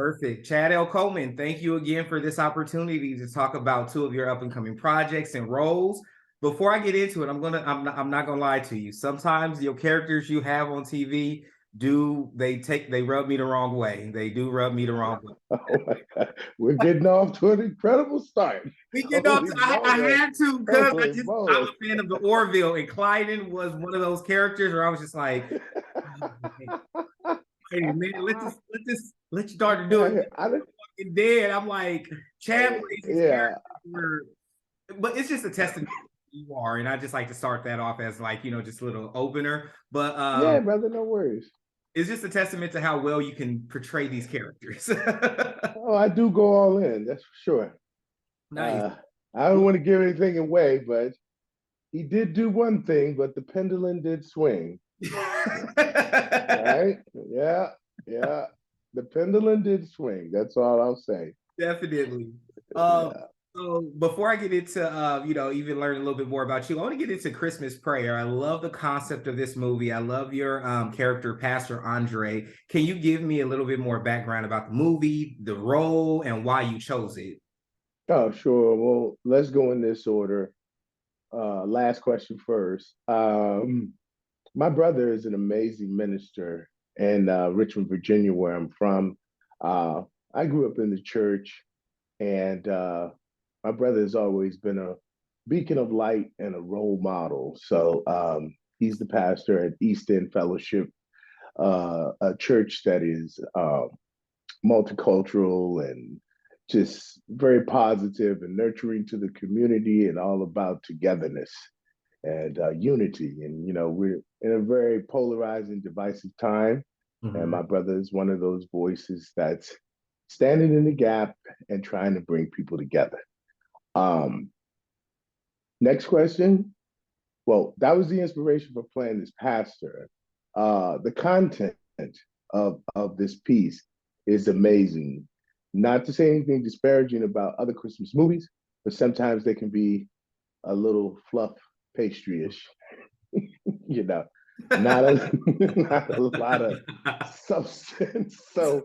Perfect. Chad L. Coleman, thank you again for this opportunity to talk about two of your up and coming projects and roles. Before I get into it, I'm not gonna lie to you. Sometimes your characters you have on TV they rub me the wrong way. They do rub me the wrong way. Oh my God. We're getting off to an incredible start. We get up. Holy I moly. had to because Holy I'm moly. a fan of the Orville, and Klyden was one of those characters where I was just like, oh, hey man, let's start to do it. I don't, Fucking dead. I'm like, Chad plays these yeah. characters were, but it's just a testament to who you are, and I just like to start that off as like just a little opener. But Yeah, brother, no worries. it's just a testament to how well you can portray these characters. Oh, I do go all in, that's for sure. Nice. Uh, I don't want to give anything away, but he did do one thing, but the pendulum did swing. Right? Yeah, yeah. The pendulum did swing. That's all I'll say. Definitely. Yeah. So before I get into even learn a little bit more about you, I want to get into Christmas Prayer. I love the concept of this movie. I love your character, Pastor Andre. Can you give me a little bit more background about the movie, the role, and why you chose it? Oh, sure. Well, let's go in this order. Last question first. My brother is an amazing minister in Richmond, Virginia, where I'm from. I grew up in the church, and my brother has always been a beacon of light and a role model. So he's the pastor at East End Fellowship, a church that is multicultural and just very positive and nurturing to the community and all about togetherness and unity. And, we're in a very polarizing, divisive time. And Mhm. my brother is one of those voices that's standing in the gap and trying to bring people together. Um, Next question. Well, that was the inspiration for playing this pastor. The content of this piece is amazing. Not to say anything disparaging about other Christmas movies, but sometimes they can be a little fluff pastry-ish, you know, not a not a lot of substance. So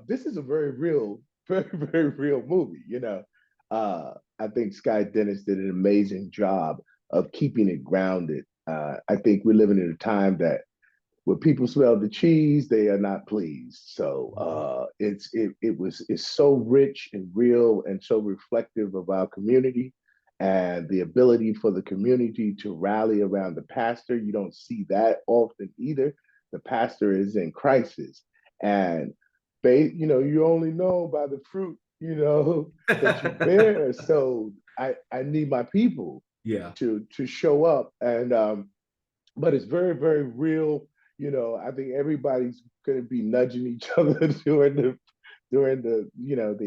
this is a very real, very real movie. I think Sky Dennis did an amazing job of keeping it grounded. I think we're living in a time that when people smell the cheese, they are not pleased. So it's so rich and real and so reflective of our community and the ability for the community to rally around the pastor. You don't see that often either. The pastor is in crisis, and you only know by the fruit that you bear. So I need my people Yeah. to show up, and but it's very very real. I think everybody's going to be nudging each other during the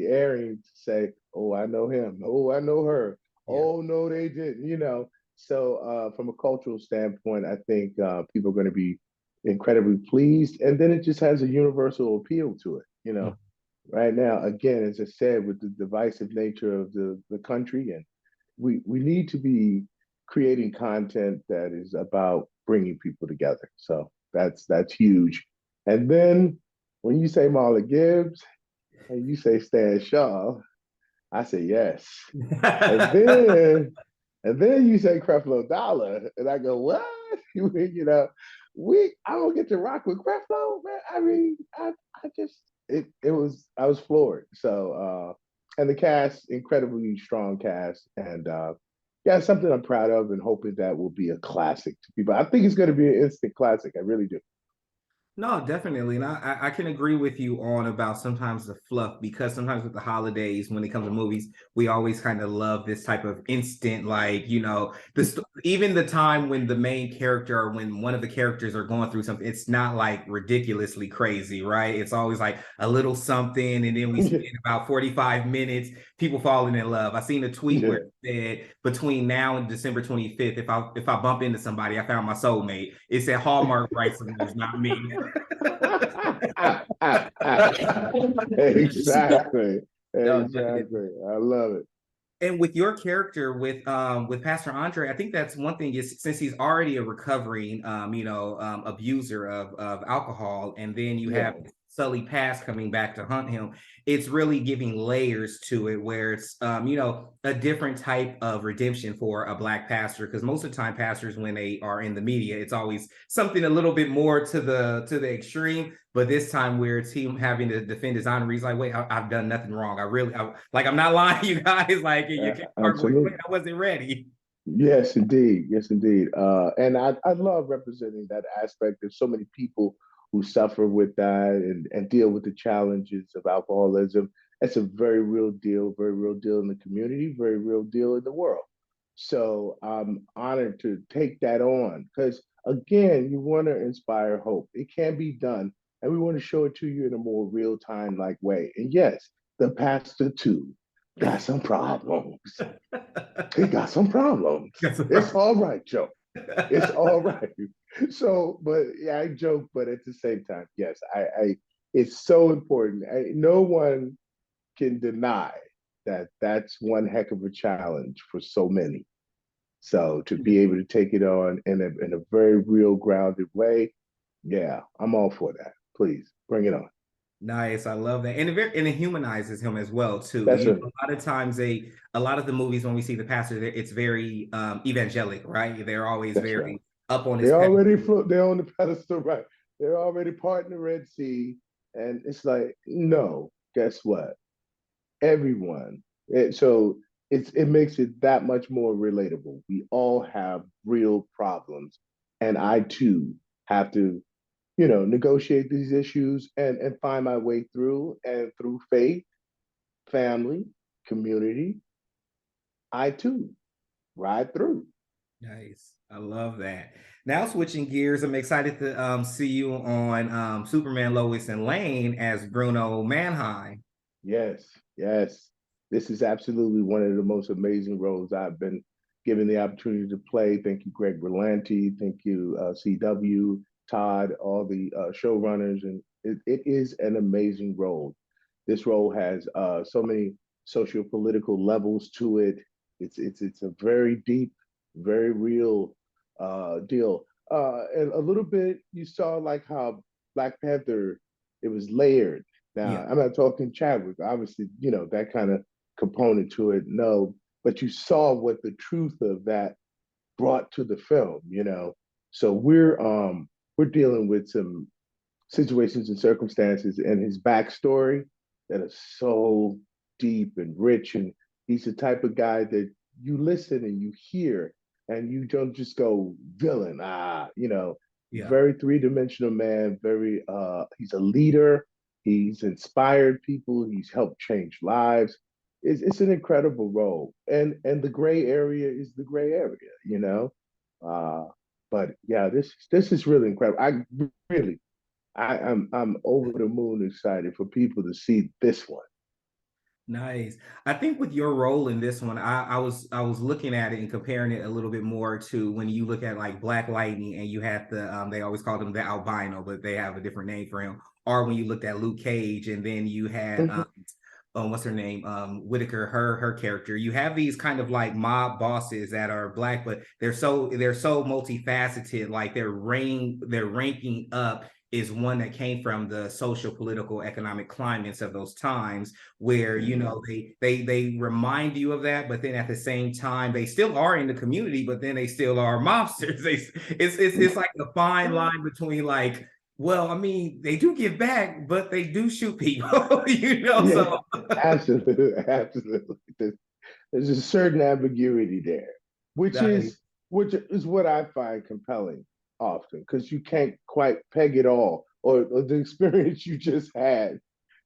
airing to say, "Oh, I know him. Oh, I know her. Yeah. Oh, no, they didn't." So from a cultural standpoint, I think people are going to be incredibly pleased, and then it just has a universal appeal to it. Right now, again, as I said, with the divisive nature of the country, and we need to be creating content that is about bringing people together. So that's huge. And then when you say Marla Gibbs and you say Stan Shaw, I say yes. And then you say Creflo Dollar, and I go, what? I don't get to rock with Creflo, man. I mean, I just I was floored. So and the cast, incredibly strong cast, and yeah, something I'm proud of and hoping that will be a classic to people. I think it's going to be an instant classic. I really do. No, definitely. And I can agree with you on about sometimes the fluff because sometimes with the holidays, when it comes to movies, we always kind of love this type of instant, like, even the time when the main character or when one of the characters are going through something, it's not like ridiculously crazy, right? It's always like a little something. And then we spend about 45 minutes, people falling in love. I seen a tweet Yeah. where it said between now and December 25th, if I bump into somebody, I found my soulmate. It said Hallmark rights, not me. Exactly. No, definitely. Exactly. I love it. And with your character with Pastor Andre, I think that's one thing is since he's already a recovering abuser of alcohol, and then you have Yeah. Sully past coming back to hunt him, it's really giving layers to it where it's a different type of redemption for a black pastor, because most of the time pastors when they are in the media it's always something a little bit more to the extreme, but this time where it's him having to defend his honor, he's like, wait, I've done nothing wrong, like, I'm not lying, you guys, like you can't argue, wait, Absolutely. I wasn't ready. Yes, indeed. Yes, indeed. And I love representing that aspect. There's so many people who suffer with that and deal with the challenges of alcoholism. It's a very real deal in the community, very real deal in the world. So I'm honored to take that on because, again, you want to inspire hope. It can be done. And we want to show it to you in a more real time like way. And yes, the pastor too got some problems. He got some problems. That's It's right. all right, Joe. It's all right. So, but yeah, I joke, but at the same time, yes, it's so important. No one can deny that that's one heck of a challenge for so many. So to be able to take it on in a very real, grounded way, yeah, I'm all for that. Please bring it on. Nice, I love that, and it humanizes him as well too. That's it. A lot of times a lot of the movies when we see the pastor, it's very evangelic, right? They're always That's right. very up on his They pedestal. already float. They're on the pedestal, right? They're already part in the Red Sea, and it's like, no. Guess what? Everyone. So it makes it that much more relatable. We all have real problems, and I too have to, negotiate these issues and find my way through. And through faith, family, community, I too ride through. Nice, I love that. Now switching gears, I'm excited to see you on Superman Lois and Lane as Bruno Mannheim. Yes, yes. This is absolutely one of the most amazing roles I've been given the opportunity to play. Thank you, Greg Berlanti. Thank you, CW, Todd, all the showrunners. And it is an amazing role. This role has so many socio-political levels to it. It's a very deep, very real deal. And a little bit, you saw like how Black Panther, it was layered. Now, Yeah, I'm not talking Chadwick, obviously, that kind of component to it. No, but you saw what the truth of that brought to the film. So we're dealing with some situations and circumstances and his backstory that are so deep and rich. And he's the type of guy that you listen and you hear and you don't just go villain, yeah. very three-dimensional man, he's a leader, he's inspired people, he's helped change lives. It's an incredible role. And the gray area is the gray area. Uh, but yeah, this is really incredible. Really I'm over the moon excited for people to see this one. Nice. I think with your role in this one, I was looking at it and comparing it a little bit more to when you look at like Black Lightning and you have they always call him the albino, but they have a different name for him. Or when you looked at Luke Cage and then you had Mhm. what's her name? Whitaker, her character. You have these kind of like mob bosses that are black, but they're so multifaceted, like their ranking up is one that came from the social, political, economic climates of those times where Mhm. they remind you of that, but then at the same time they still are in the community, but then they still are mobsters. It's like a fine line between like, well, I mean, they do give back, but they do shoot people, Yeah, So absolutely, absolutely. There's a certain ambiguity there, which nice. is which is what I find compelling often, because you can't quite peg it all, or the experience you just had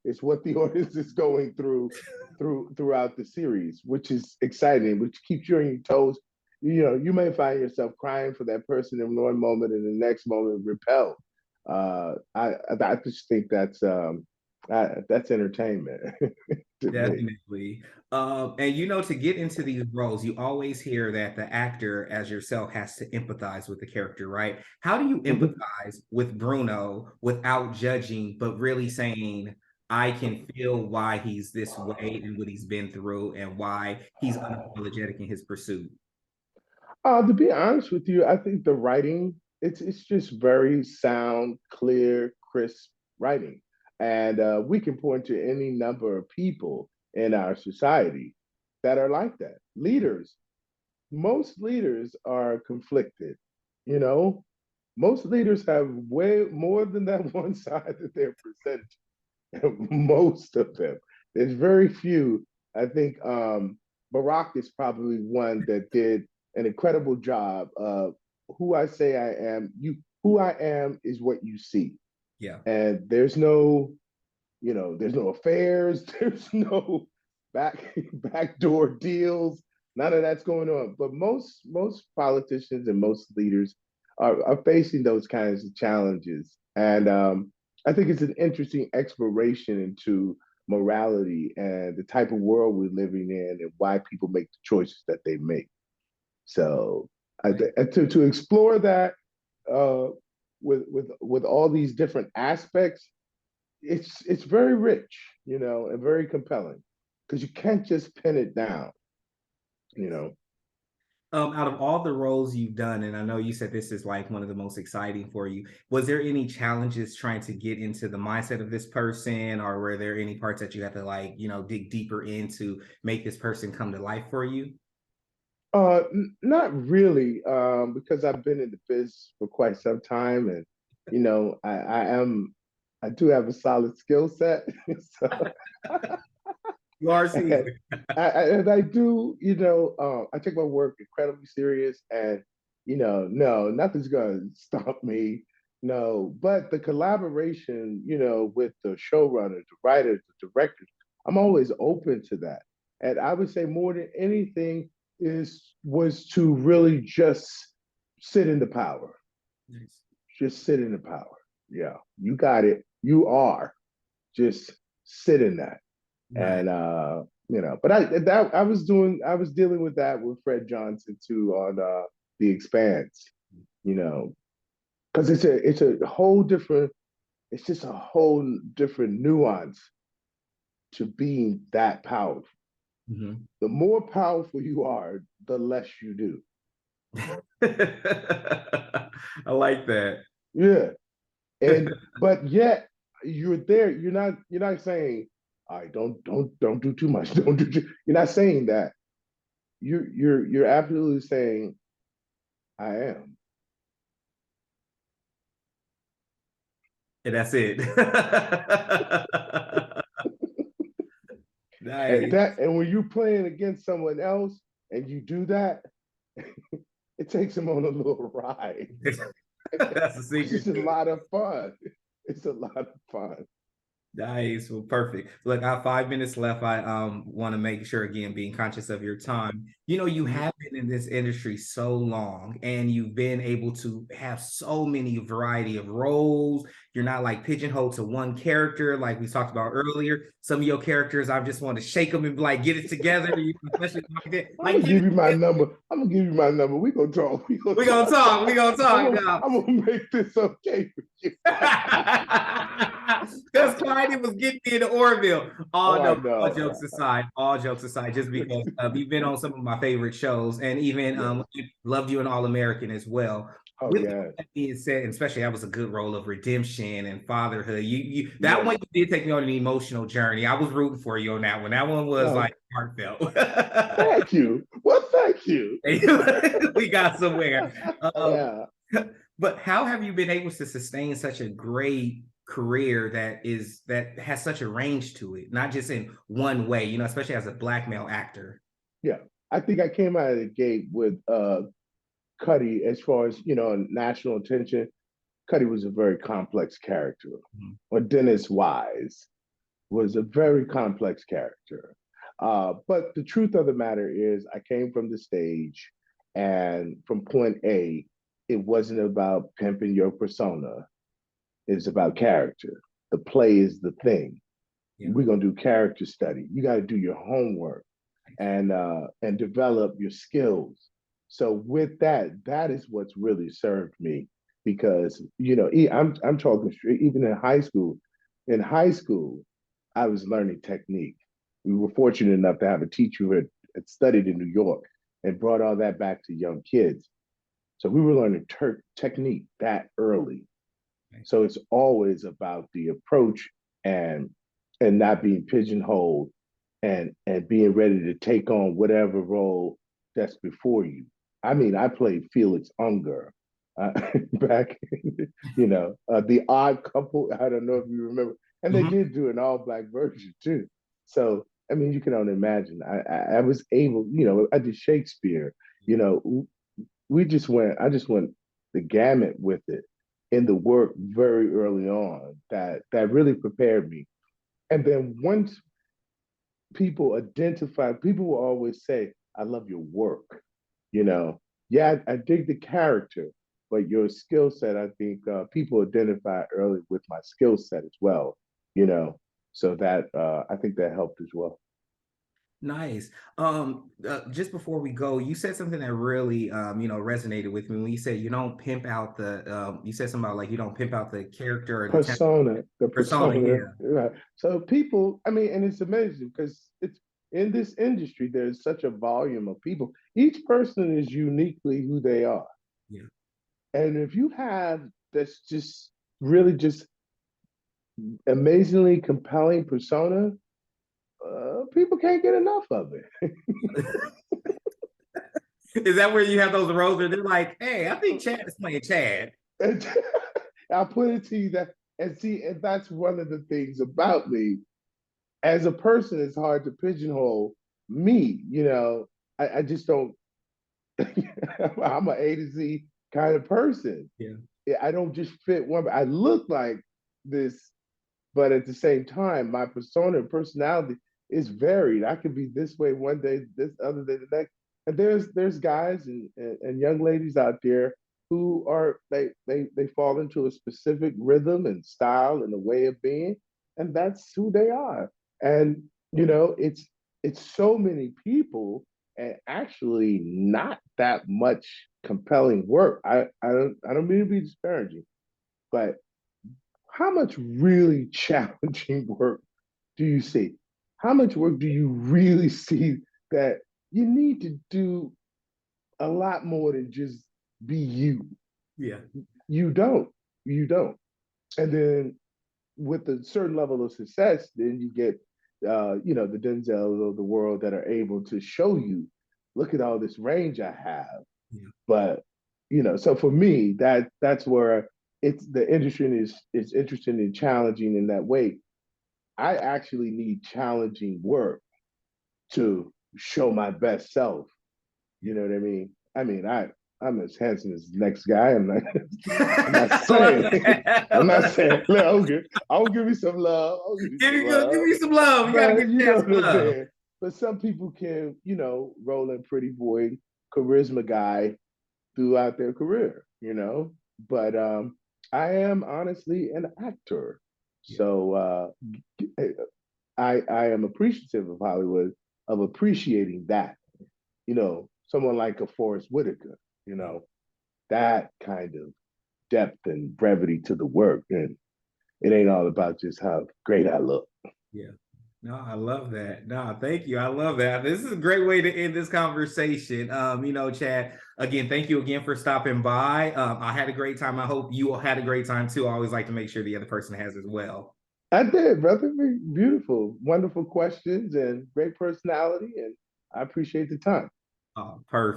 is what the audience is going throughout the series, which is exciting, which keeps you on your toes. You may find yourself crying for that person in one moment, and the next moment repelled. I just think that's entertainment to me. Definitely. And to get into these roles, you always hear that the actor, as yourself, has to empathize with the character, right? How do you Mhm. empathize with Bruno without judging, but really saying, I can feel why he's this way and what he's been through and why he's unapologetic in his pursuit? To be honest with you, I think the writing it's just very sound, clear, crisp writing. And we can point to any number of people in our society that are like that. Leaders, most leaders are conflicted, you know. Most leaders have way more than that one side that they're presenting. Most of them. There's very few. I think Barack is probably one that did an incredible job of who I say I am. You, who I am is what you see, Yeah. and there's no, there's no affairs. There's no backdoor deals. None of that's going on. But most politicians and most leaders are facing those kinds of challenges, and I think it's an interesting exploration into morality and the type of world we're living in, and why people make the choices that they make. So to explore that uh, with all these different aspects, it's very rich, and very compelling, because you can't just pin it down, you know. Out of all the roles you've done, and I know you said this is like one of the most exciting for you, was there any challenges trying to get into the mindset of this person, or were there any parts that you had to like, dig deeper into make this person come to life for you? Not really, because I've been in the biz for quite some time, and I do have a solid skill set. So, You are and seasoned. I do, I take my work incredibly serious, and no, nothing's gonna stop me. No, but the collaboration, with the showrunners, the writers, the directors, I'm always open to that. And I would say more than anything was to really just sit in the power. Nice. Just sit in the power. Yeah, you got it. You are. Just sit in that. Nice. And I was dealing with that with Fred Johnson too on the Expanse, you know, because it's a whole different, it's just a whole different nuance to being that powerful. Mhm. The more powerful you are, the less you do. I like that. Yeah. And but yet you're there. You're not saying, all right, don't do too much. Don't do too, you're not saying that. You're absolutely saying, I am. And that's it. And Nice. and when you're playing against someone else and you do that, it takes them on a little ride. That's the It's secret just a to it. lot of fun. It's a lot of fun. Nice. Well, perfect. Look, I have 5 minutes left. I want to make sure again, being conscious of your time. You Mhm. have been in this industry so long and you've been able to have so many variety of roles. You're not like pigeonholed to one character, like we talked about earlier. Some of your characters, I just want to shake them and be like, get it together, especially like that. I'm Like, gonna get give it you my together. number. I'm gonna give you my number. We gonna talk. We gonna We're gonna talk. talk. We're gonna I'm talk gonna, now. I'm gonna make this okay for you. Because Clyde was getting me into Orville. Oh Oh, I no, know. all jokes aside, just because you've been on some of my favorite shows, and even Yes. loved you in All American as well. Oh, With yeah. that being said, and especially that was a good role of redemption and fatherhood. You that Yes. one you did take me on an emotional journey. I was rooting for you on that one. That one was No, like heartfelt. thank you. Well, thank you. We got somewhere. Um, Yeah. but how have you been able to sustain such a great career that has such a range to it, not just in one way, especially as a black male actor? Yeah. I think I came out of the gate with Cutty as far as, national attention. Cutty was a very complex character. Mhm. Or Dennis Wise was a very complex character. But the truth of the matter is, I came from the stage, and from point A, it wasn't about pimping your persona. It's about character. The play is the thing. Yeah. We're gonna do character study. You got to do your homework and develop your skills. So with that, that is what's really served me, because I'm talking straight, even in high school. In high school, I was learning technique. We were fortunate enough to have a teacher who had studied in New York and brought all that back to young kids. So we were learning technique that early. So it's always about the approach and not being pigeonholed and being ready to take on whatever role that's before you. I mean, I played Felix Unger back, the Odd Couple. I don't know if you remember, and they Mhm. did do an all black version too. So I mean, you can only imagine. I was able, I did Shakespeare. You know, we just went. I just went the gamut with it in the work very early on. That really prepared me. And then once people will always say, I love your work. You know, yeah, I dig the character, but your skill set, I think people identify early with my skill set as well, you know, so that I think that helped as well. Nice. Just before we go, you said something that really, resonated with me when you said you don't pimp out you said something about like you don't pimp out the character or the The persona. persona. Yeah. Right. So people, I mean, and it's amazing because it's in this industry, there's such a volume of people. Each person is uniquely who they are. Yeah. And if you have that's just really just amazingly compelling persona, people can't get enough of it. Is that where you have those roles where they're like, hey, I think Chad is playing Chad? And I'll put it to you that, and see, and that's one of the things about me. As a person, it's hard to pigeonhole me. I just don't. I'm an A to Z kind of person. Yeah. I don't just fit one. I look like this, but at the same time, my persona and personality is varied. I could be this way one day, this other day the next. And there's guys and young ladies out there who are they fall into a specific rhythm and style and a way of being, and that's who they are. And it's so many people and actually not that much compelling work. I don't mean to be disparaging, but how much really challenging work do you see? How much work do you really see that you need to do a lot more than just be you? Yeah. You don't. You don't. And then with a certain level of success, then you get, the Denzels of the world that are able to show you, look at all this range I have. Yeah. But so for me, that's where it's the industry is interesting and challenging in that way. I actually need challenging work to show my best self. You know what I mean? I'm as handsome as the next guy. I'm not I love saying that. I I'm not love saying look, I'll give you some love. I'll give you Give some give love. me some love. You gotta But give you know Chad what some I'm love. saying? But some people can, roll in pretty boy charisma guy throughout their career. But I am honestly an actor. Yeah. So I am appreciative of Hollywood of appreciating that. Someone like a Forrest Whitaker, Yeah. that kind of depth and brevity to the work. And it ain't all about just how great I look. Yeah. No, I love that. No, thank you. I love that. This is a great way to end this conversation. Chad, again, thank you again for stopping by. I had a great time. I hope you all had a great time too. I always like to make sure the other person has as well. I did, brother. Beautiful, wonderful questions and great personality. And I appreciate the time. Perfect.